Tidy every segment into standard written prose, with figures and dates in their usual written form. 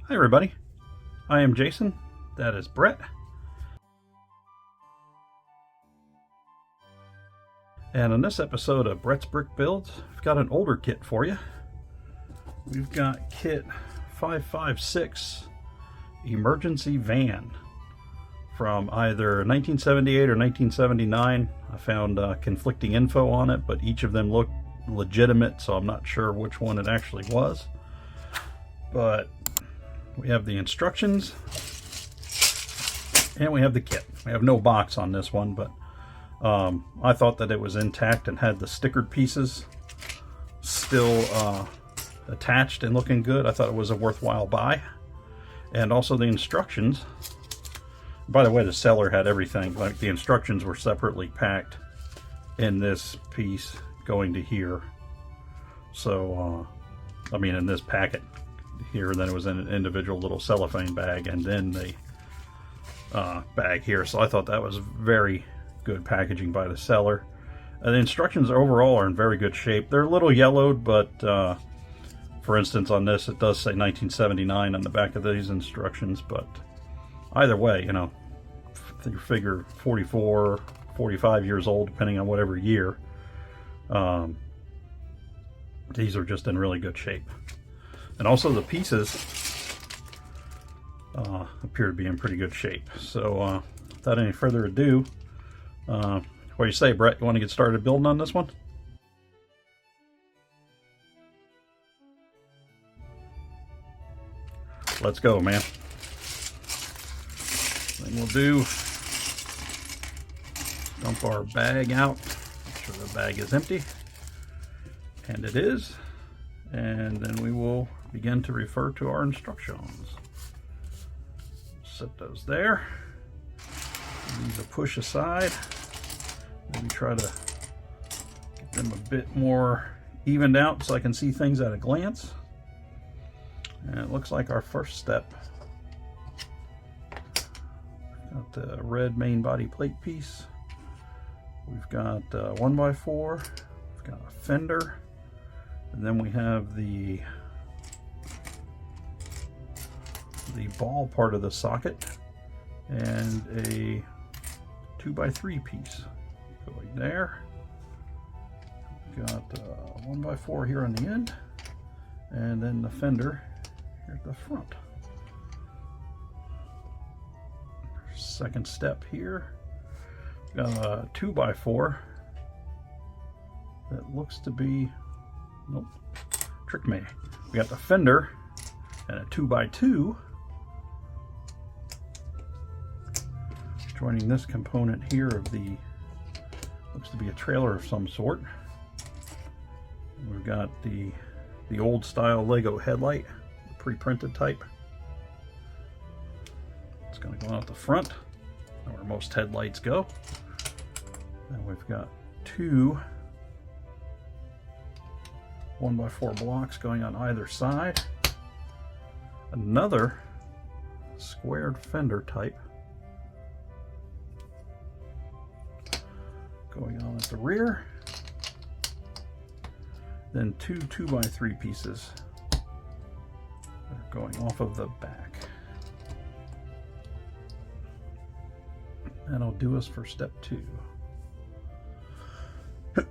Hi everybody, I am Jason, that is Brett, and in this episode of Brett's Brick Builds, I've got an older kit for you. We've got kit 556 Emergency Van from either 1978 or 1979. I found conflicting info on it, but each of them looked legitimate, so I'm not sure which one it actually was. But we have the instructions and we have the kit. We have no box on this one, but I thought that it was intact and had the stickered pieces still attached and looking good. I thought it was a worthwhile buy. And also the instructions. By the way, the seller had everything. Like the instructions were separately packed in this piece going to here. So, I mean in this packet here, and then it was in an individual little cellophane bag, and then the bag here. So I thought that was very good packaging by the seller. The instructions overall are in very good shape. They're a little yellowed, but for instance on this it does say 1979 on the back of these instructions, but either way, you know, you figure 44, 45 years old, depending on whatever year. These are just in really good shape. And also the pieces appear to be in pretty good shape. So without any further ado, what do you say, Brett? You want to get started building on this one? Let's go, man. Thing we'll do, dump our bag out, make sure the bag is empty, and it is, and then we will begin to refer to our instructions. Set those there. These are push aside. Maybe try to get them a bit more evened out so I can see things at a glance. And it looks like our first step, got the red main body plate piece. We've got 1x4. We've got a fender. And then we have the ball part of the socket and a 2x3 piece going there. We've got 1x4 here on the end, and then the fender here at the front. Second step here, we've got a 2x4 that looks to be, nope, tricked me. We got the fender and a 2x2 joining this component here of the, looks to be a trailer of some sort. We've got the old style Lego headlight, the pre-printed type. It's going to go out the front, where most headlights go. And we've got two 1x4 blocks going on either side. Another squared fender type going on at the rear. Then two 2x3 pieces that are going off of the back. That'll do us for step 2. At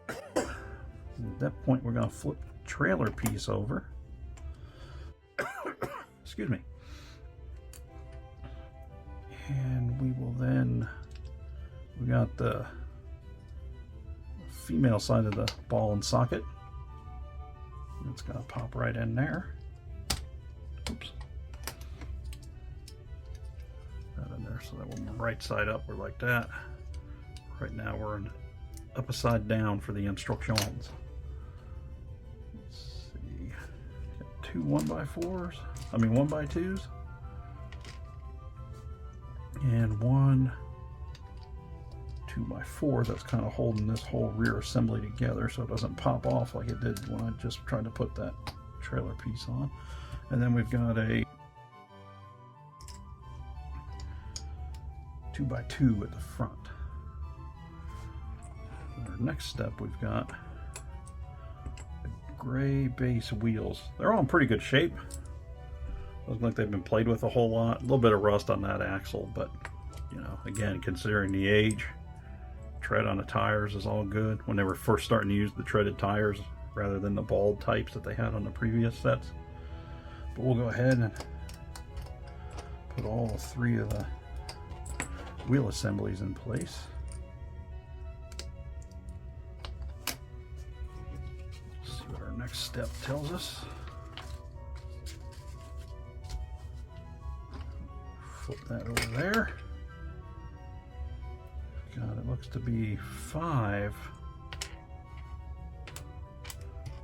that point, we're going to flip the trailer piece over. Excuse me. And we will then, we got the female side of the ball and socket. It's going to pop right in there. Oops. That in there so that when we're right side up, we're like that. Right now we're in upside down for the instructions. Let's see. Got two 1x4s. I mean 1x2s. And one 2x4 that's kind of holding this whole rear assembly together so it doesn't pop off like it did when I just tried to put that trailer piece on. And then we've got a 2x2 at the front. Our next step, we've got the gray base wheels. They're all in pretty good shape. Doesn't look like they've been played with a whole lot. A little bit of rust on that axle, but you know, again, considering the age, tread on the tires is all good. When they were first starting to use the treaded tires rather than the bald types that they had on the previous sets. But we'll go ahead and put all three of the wheel assemblies in place. See what our next step tells us. Flip that over there. God, it looks to be 5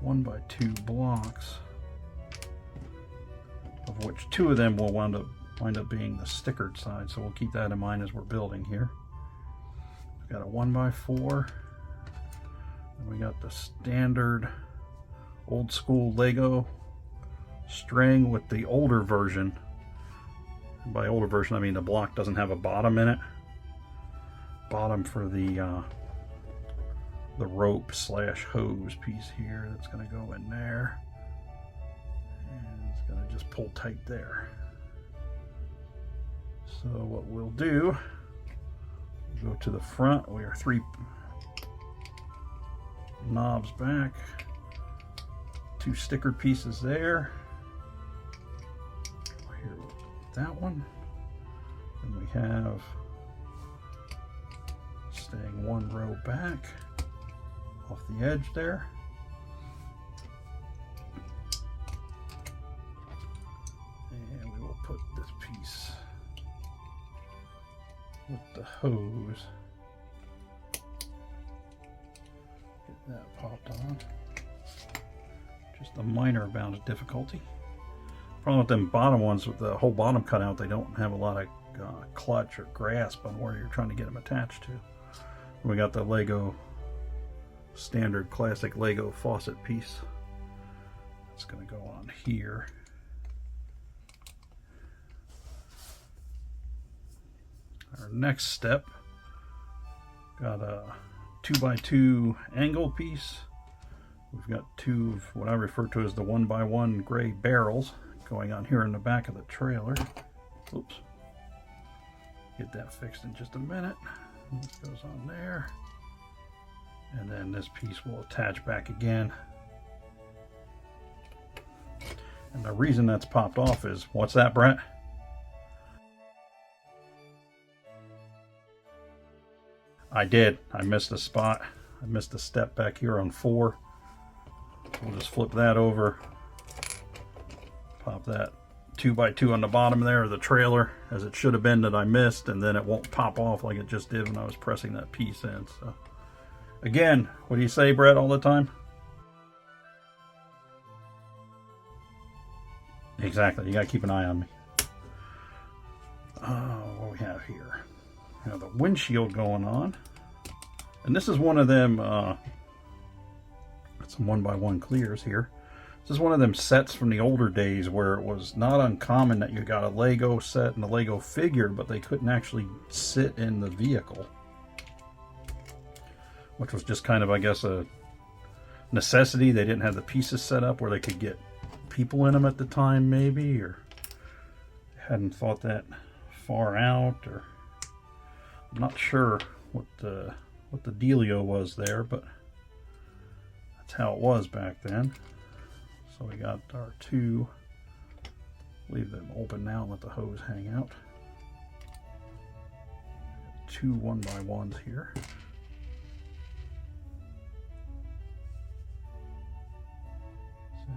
1x2 blocks, of which 2 of them will wind up being the stickered side, so we'll keep that in mind as we're building here. We've got a 1x4, and we got the standard old school Lego string with the older version. And by older version, I mean the block doesn't have a bottom in it. Bottom for the rope slash hose piece here. That's going to go in there, and it's going to just pull tight there. So what we'll do, we'll go to the front. We are 3 knobs back, 2 stickered pieces there. Here, that one, and we have staying 1 row back off the edge there. And we will put this piece with the hose. Get that popped on. Just a minor amount of difficulty. Problem with them bottom ones, with the whole bottom cut out, they don't have a lot of clutch or grasp on where you're trying to get them attached to. We got the Lego standard classic Lego faucet piece. It's going to go on here. Our next step, got a 2x2 angle piece. We've got 2 of what I refer to as the 1x1 gray barrels going on here in the back of the trailer. Oops. Get that fixed in just a minute. This goes on there, and then this piece will attach back again. And the reason that's popped off is, what's that, Brent? I did. I missed a spot. I missed a step back here on 4. We'll just flip that over, pop that 2x2 on the bottom there of the trailer, as it should have been, that I missed, and then it won't pop off like it just did when I was pressing that piece in. So again, what do you say, Brett, all the time? Exactly, you gotta keep an eye on me. What we have here, we have the windshield going on, and this is one of them some 1x1 clears here. This is one of them sets from the older days where it was not uncommon that you got a Lego set and a Lego figure, but they couldn't actually sit in the vehicle, which was just kind of, I guess, a necessity. They didn't have the pieces set up where they could get people in them at the time, maybe, or hadn't thought that far out, or I'm not sure what the dealio was there, but that's how it was back then. So we got our 2, leave them open now and let the hose hang out. 2 1x1s here. Set.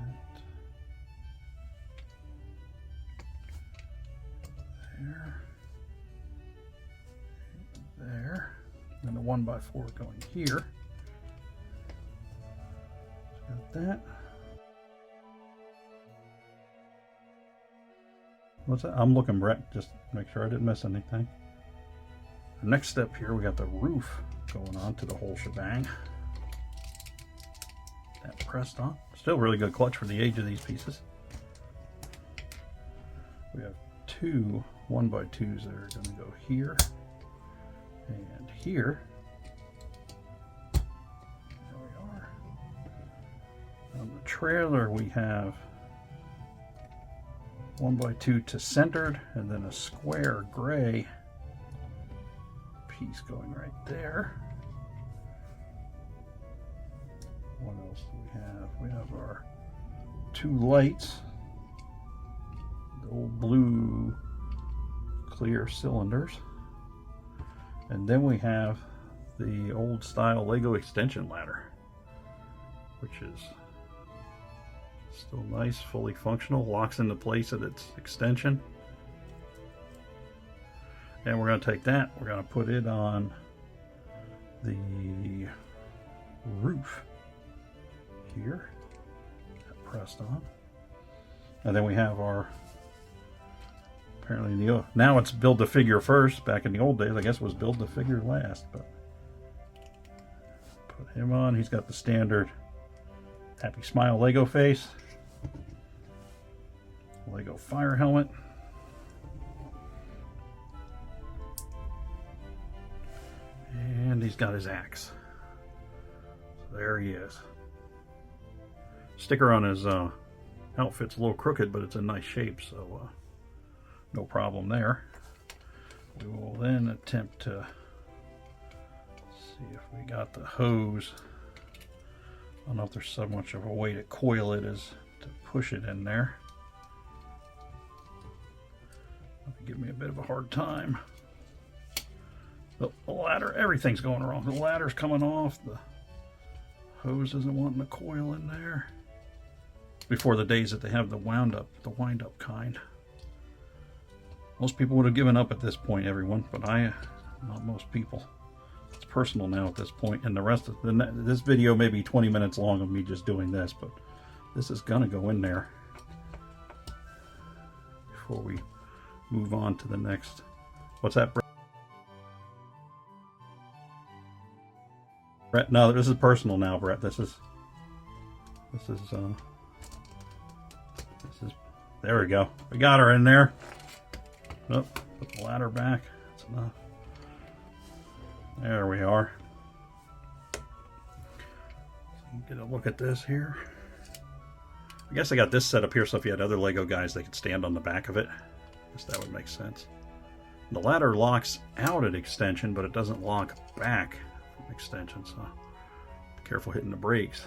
There. There. And the 1x4 going here. Got that. What's that? I'm looking, Brett, just to make sure I didn't miss anything. The next step here, we got the roof going on to the whole shebang. That pressed on. Still really good clutch for the age of these pieces. We have 2 1x2s that are going to go here and here. There we are. On the trailer, we have 1x2 to centered, and then a square gray piece going right there. What else do we have? We have our 2 lights, the old blue clear cylinders, and then we have the old style Lego extension ladder, which is still nice, fully functional, locks into place at its extension. And we're going to take that, we're going to put it on the roof here, pressed on. And then we have our, apparently now it's build the figure first. Back in the old days, I guess it was build the figure last, but put him on. He's got the standard Happy Smile Lego face, Lego fire helmet, and he's got his axe. So there he is. Sticker on his outfit's a little crooked, but it's a nice shape, so no problem there. We will then attempt to see if we got the hose. I don't know if there's so much of a way to coil it as to push it in there. That'll give me a bit of a hard time. The ladder, everything's going wrong. The ladder's coming off. The hose isn't wanting to coil in there. Before the days that they have the wind up kind. Most people would have given up at this point, everyone, but not most people. It's personal now at this point, and the rest of this video may be 20 minutes long of me just doing this, but this is gonna go in there before we move on to the next. What's that, Brett? No, this is personal now, Brett. This is there we go. We got her in there. Oh, put the ladder back. That's enough. There we are. Get a look at this here. I guess I got this set up here so if you had other Lego guys, they could stand on the back of it. I guess that would make sense. The ladder locks out at extension, but it doesn't lock back from extension, so be careful hitting the brakes.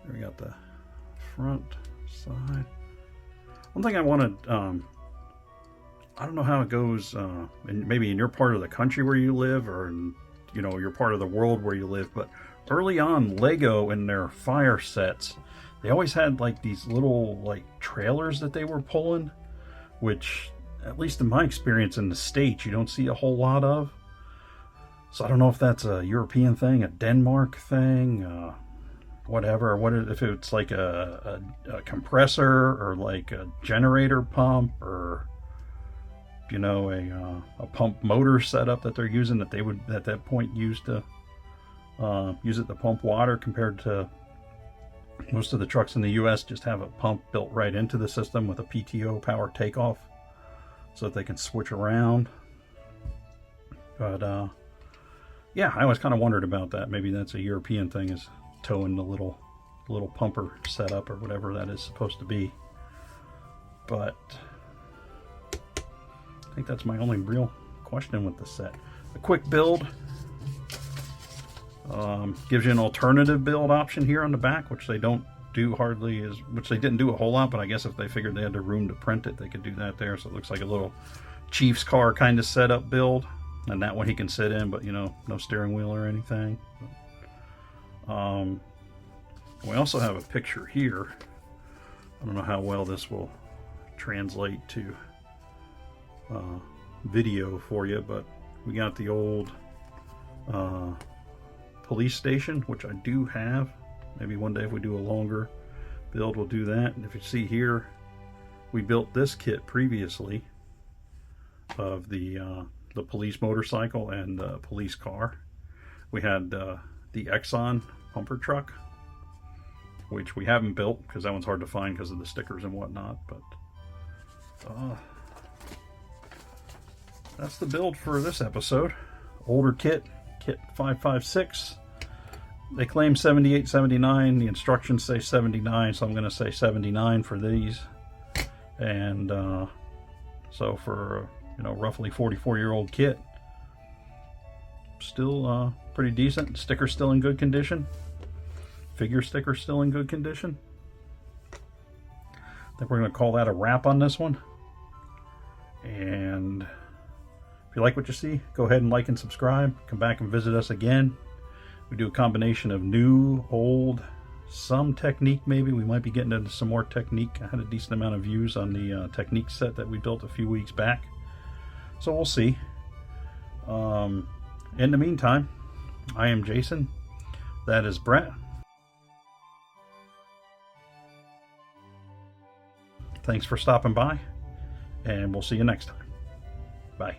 There we got the front, side. One thing I wanted, I don't know how it goes, maybe in your part of the country where you live, or in, your part of the world where you live, but early on, Lego in their fire sets, they always had like these little trailers that they were pulling, which, at least in my experience in the States, you don't see a whole lot of. So I don't know if that's a European thing, a Denmark thing, whatever. What if it's like a compressor or like a generator pump, or a pump motor setup that they're using that they would at that point use it to pump water, compared to most of the trucks in the US just have a pump built right into the system with a PTO power takeoff so that they can switch around. But yeah, I always kind of wondered about that. Maybe that's a European thing, is towing the little pumper setup or whatever that is supposed to be. But I think that's my only real question with the set. A quick build gives you an alternative build option here on the back, which they don't do hardly, which they didn't do a whole lot, but I guess if they figured they had the room to print it, they could do that there. So it looks like a little Chiefs car kind of setup build, and that one he can sit in, but no steering wheel or anything. We also have a picture here. I don't know how well this will translate to video for you, but we got the old police station, which I do have. Maybe one day if we do a longer build, we'll do that. And if you see here, we built this kit previously of the police motorcycle and the police car. We had the Exxon pumper truck, which we haven't built because that one's hard to find because of the stickers and whatnot, but that's the build for this episode. Older kit 556. They claim 78, 79. The instructions say 79, so I'm going to say 79 for these. And so for, you know, roughly 44-year-old kit, still pretty decent. Sticker still in good condition. Figure sticker still in good condition. I think we're going to call that a wrap on this one. And if you like what you see, go ahead and like and subscribe. Come back and visit us again. We do a combination of new, old, some Technique maybe. We might be getting into some more Technique. I had a decent amount of views on the Technique set that we built a few weeks back. So we'll see. In the meantime, I am Jason. That is Brett. Thanks for stopping by, and we'll see you next time. Bye.